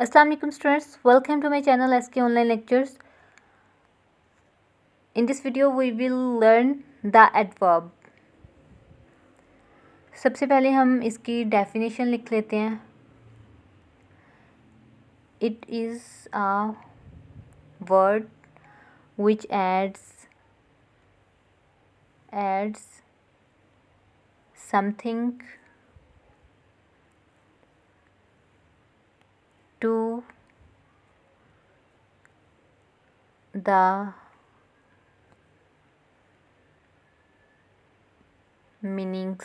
Assalamu alaikum students, welcome to my channel SK Online Lectures. In this video we will learn the adverb. सबसे पहले हम इसकी definition लिख लेते हैं. It is a word which adds something to the meanings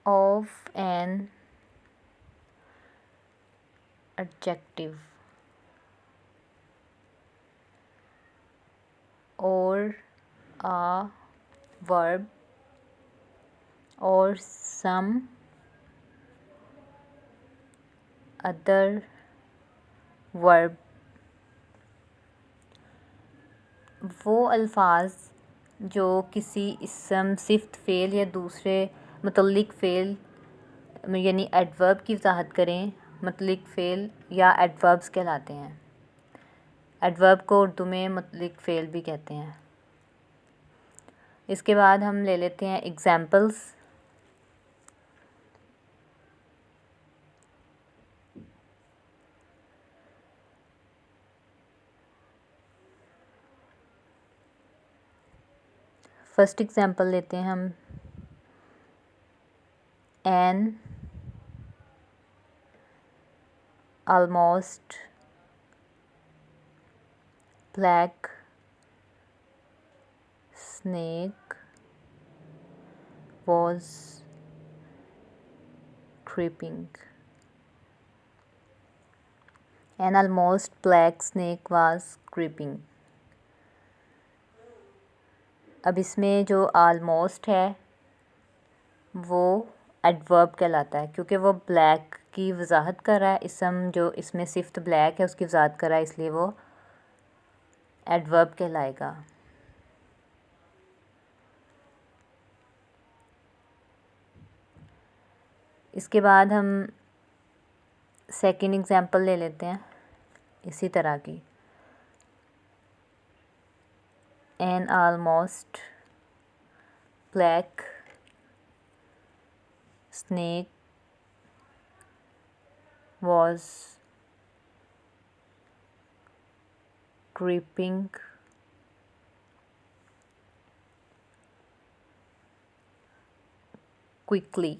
of an adjective or a verb or some other verb. वो अल्फाज जो किसी इसम सिफ्त फ़ेल या दूसरे मुतल्लिक फ़ेल यानी एडवर्ब की वजाहत करें, मुतल्लिक फ़ेल या एडवर्ब्स कहलाते हैं. एडवर्ब को उर्दू में मुतल्लिक फ़ेल भी कहते हैं. इसके बाद हम ले लेते हैं एग्ज़ाम्पल्स. फर्स्ट एग्ज़ाम्पल लेते हैं हम. An almost black snake was creeping. An almost black snake was creeping. अब इसमें जो almost है वो एडवर्ब कहलाता है क्योंकि वो ब्लैक की वजाहत कर रहा है. इसम जो इसमें सिफ्त ब्लैक है उसकी वजाहत कर रहा है, इसलिए वो एडवर्ब कहलाएगा. इसके बाद हम सेकंड एग्जांपल ले लेते हैं इसी तरह की. An almost black snake was creeping quickly.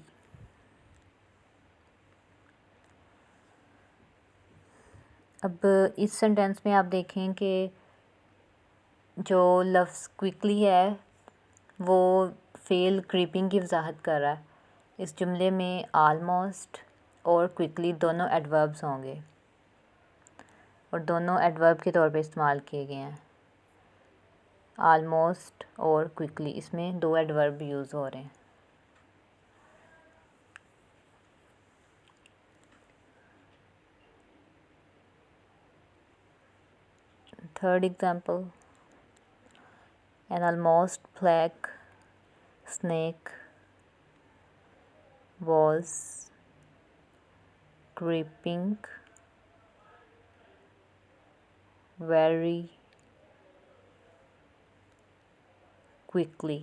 अब इस सेंटेंस में आप देखें कि जो लफ्ज़ क्विकली है वो फ़ेल क्रीपिंग की वजाहत कर रहा है. इस जुमले में आलमोस्ट और क्विकली दोनों एडवर्ब्स होंगे और दोनों एडवर्ब के तौर पे इस्तेमाल किए गए हैं. आलमोस्ट और क्विकली, इसमें दो एडवर्ब यूज़ हो रहे हैं. Third example. An almost black snake was creeping very quickly.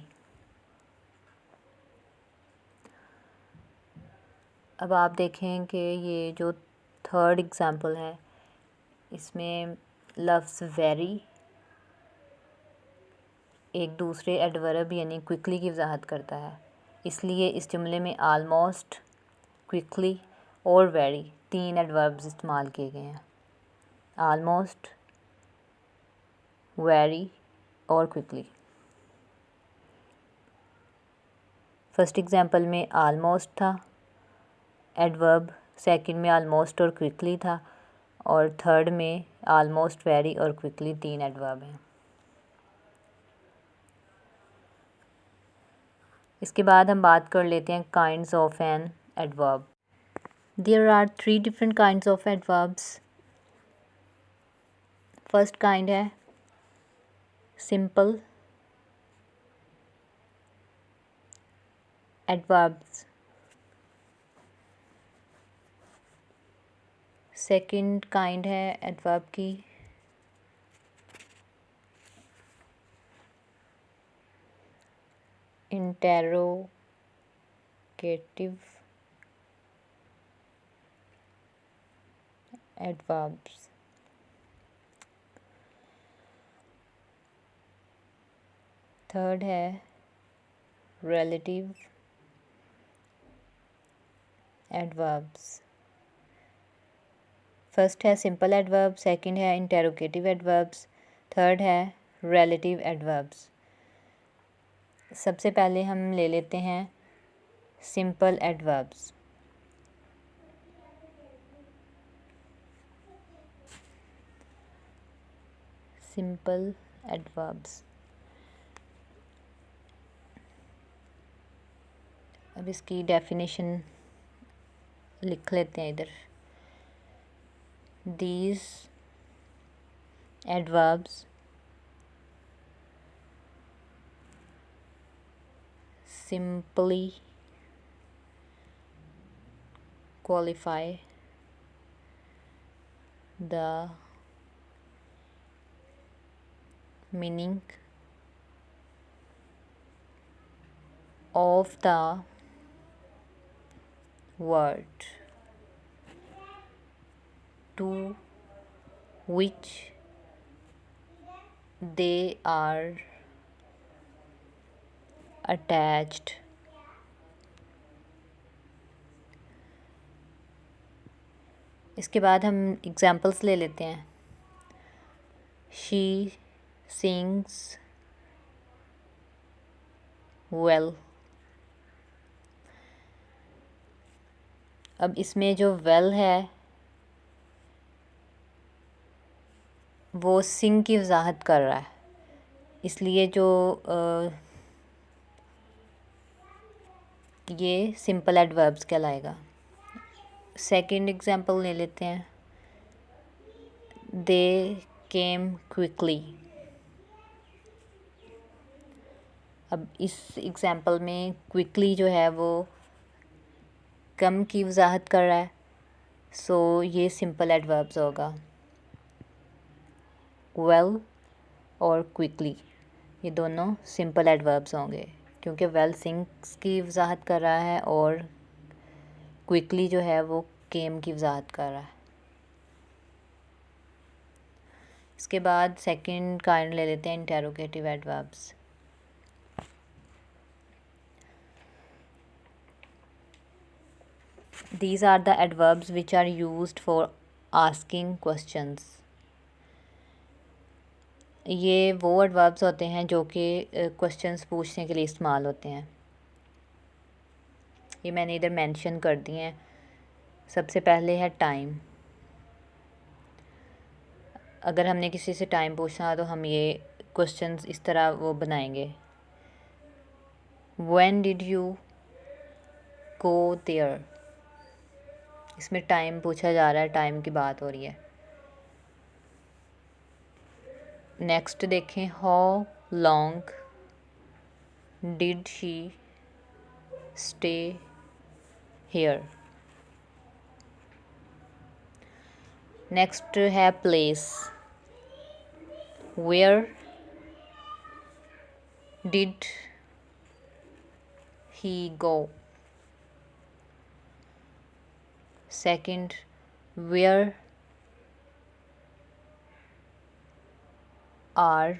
अब आप देखें कि ये जो थर्ड एग्ज़ाम्पल है इसमें लफ्ज़ वेरी एक दूसरे एडवर्ब यानी क्विकली की वजाहत करता है, इसलिए इस जुमले में आलमोस्ट, क्विकली और वेरी तीन एडवर्ब्स इस्तेमाल किए गए हैं. आलमोस्ट, वेरी और क्विकली. फर्स्ट एग्जांपल में आलमोस्ट था एडवर्ब, सेकंड में आलमोस्ट और क्विकली था और थर्ड में आलमोस्ट, वेरी और क्विकली तीन एडवर्ब हैं. इसके बाद हम बात कर लेते हैं kinds of an adverb. There are 3 different kinds of adverbs. First kind है सिंपल एडवर्ब्स. सेकंड काइंड है एडवर्ब की इंटेरोगेटिव एडवर्ब्स। थर्ड है रिलेटिव एडवर्ब्स। फर्स्ट है सिंपल एडवर्ब, सेकंड है इंटेरोगेटिव एडवर्ब्स, थर्ड है रिलेटिव एडवर्ब्स। सबसे पहले हम ले लेते हैं सिंपल एडवर्ब्स। सिंपल एडवर्ब्स, अब इसकी डेफिनेशन लिख लेते हैं इधर। These adverbs simply qualify the meaning of the word to which they are attached। इसके बाद हम एग्जाम्पल्स ले लेते हैं। She sings well। अब इसमें जो well है वो सिंग की वजाहत कर रहा है, इसलिए जो ये सिंपल एडवर्ब्स कहलाएगा। सेकंड एग्जांपल ले लेते हैं। दे केम क्विकली। अब इस एग्जांपल में क्विकली जो है वो कम की वजाहत कर रहा है, सो ये सिंपल एडवर्ब्स होगा। वेल और क्विकली ये दोनों सिंपल एडवर्ब्स होंगे, क्योंकि वेल सिंग्स की वजाहत कर रहा है और क्विकली जो है वो केम की वजाहत कर रहा है। इसके बाद सेकंड काइंड ले लेते हैं interrogative adverbs. These are the adverbs which are used for asking questions। ये वो adverbs होते हैं जो कि क्वेश्चंस पूछने के लिए इस्तेमाल होते हैं। ये मैंने इधर मेंशन कर दिए हैं। सबसे पहले है टाइम। अगर हमने किसी से टाइम पूछना तो हम ये क्वेश्चंस इस तरह वो बनाएंगे। When did you go there? इसमें टाइम पूछा जा रहा है, टाइम की बात हो रही है। नेक्स्ट देखें, how long did she stay here. Next है place, where did he go. Second, where are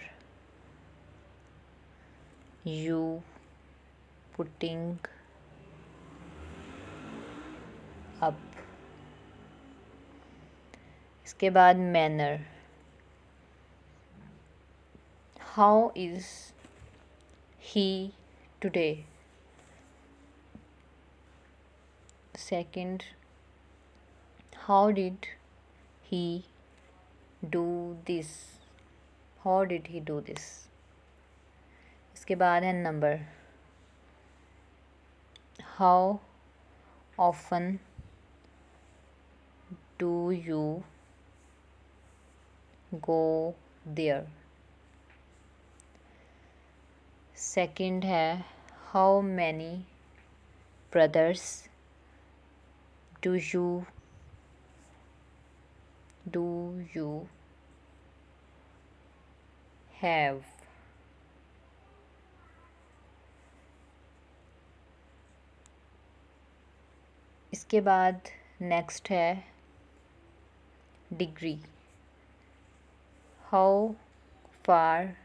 you putting up. इसके बाद manner, how is he today. Second, how did he do this. How did he do this. इसके बाद है number, how often do you go there. Second है, how many brothers do you do you have? इसके बाद next है degree. How far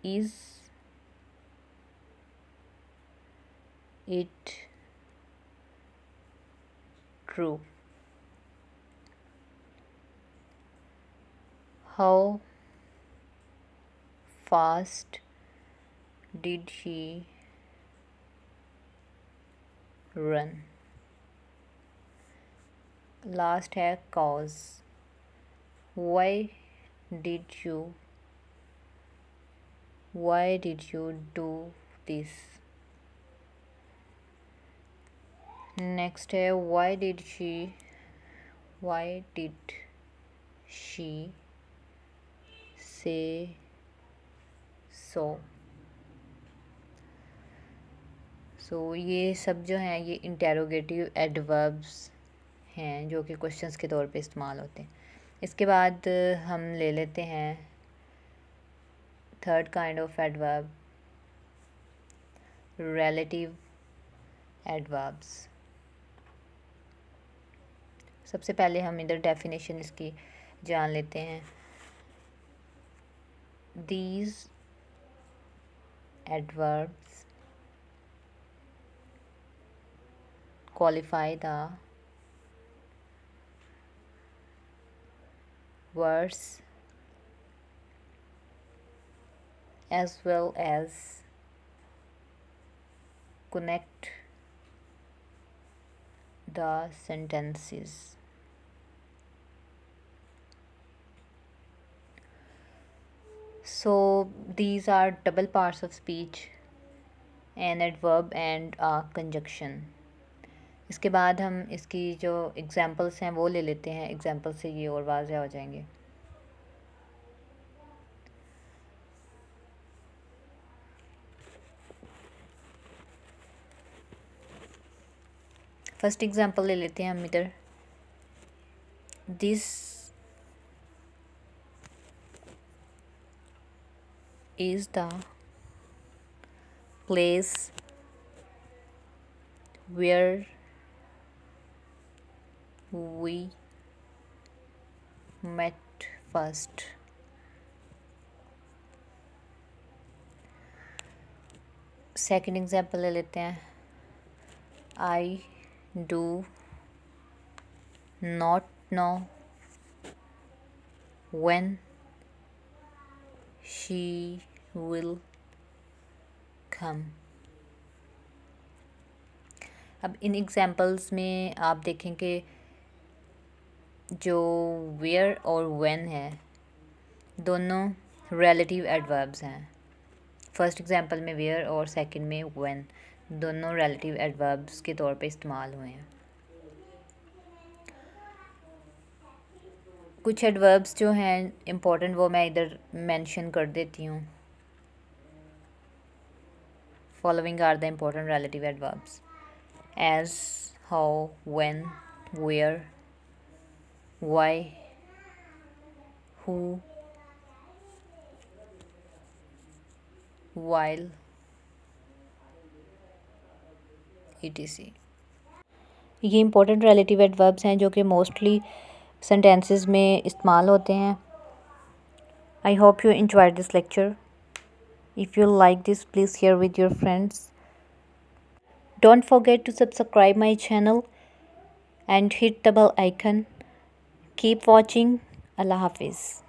is it true? How fast did she run? Last है cause. Why did you do this? Next है why did she say so ये सब जो हैं ये इंटेरोगेटिव एडवर्ब्स हैं जो कि क्वेश्चंस के तौर पे इस्तेमाल होते हैं। इसके बाद हम ले लेते हैं third kind of adverb, relative adverbs. सबसे पहले हम इधर डेफिनेशन इसकी जान लेते हैं। These adverbs qualify the words as well as connect the sentences. So these are double parts of speech, an adverb and a conjunction. इसके बाद हम इसकी जो एग्जांपल्स हैं वो ले लेते हैं। एग्जांपल से ये और वाज़ेह हो जाएंगे। फर्स्ट एग्जांपल ले लेते हैं हम इधर। This is the place where we met first. Second example ले लेते हैं। I do not know when she will come. अब इन एग्जाम्पल्स में आप देखें कि जो वेयर और व्हेन है दोनों रिलेटिव एडवर्ब्स हैं। फर्स्ट एग्जाम्पल में वेयर और सेकंड में व्हेन दोनों रिलेटिव एडवर्ब्स के तौर पे इस्तेमाल हुए हैं। कुछ एडवर्ब्स जो हैं इम्पोर्टेंट वो मैं इधर मेंशन कर देती हूँ। Following are the important relative adverbs as, how, when, where, why, who, while, etc. ये इम्पोर्टेंट रिलेटिव एडवर्ब्स हैं जो कि मोस्टली सेंटेंसेस में इस्तेमाल होते हैं। I hope you enjoyed this lecture. If you like this, please share with your friends. Don't forget to subscribe my channel and hit the bell icon. Keep watching. Allah Hafiz.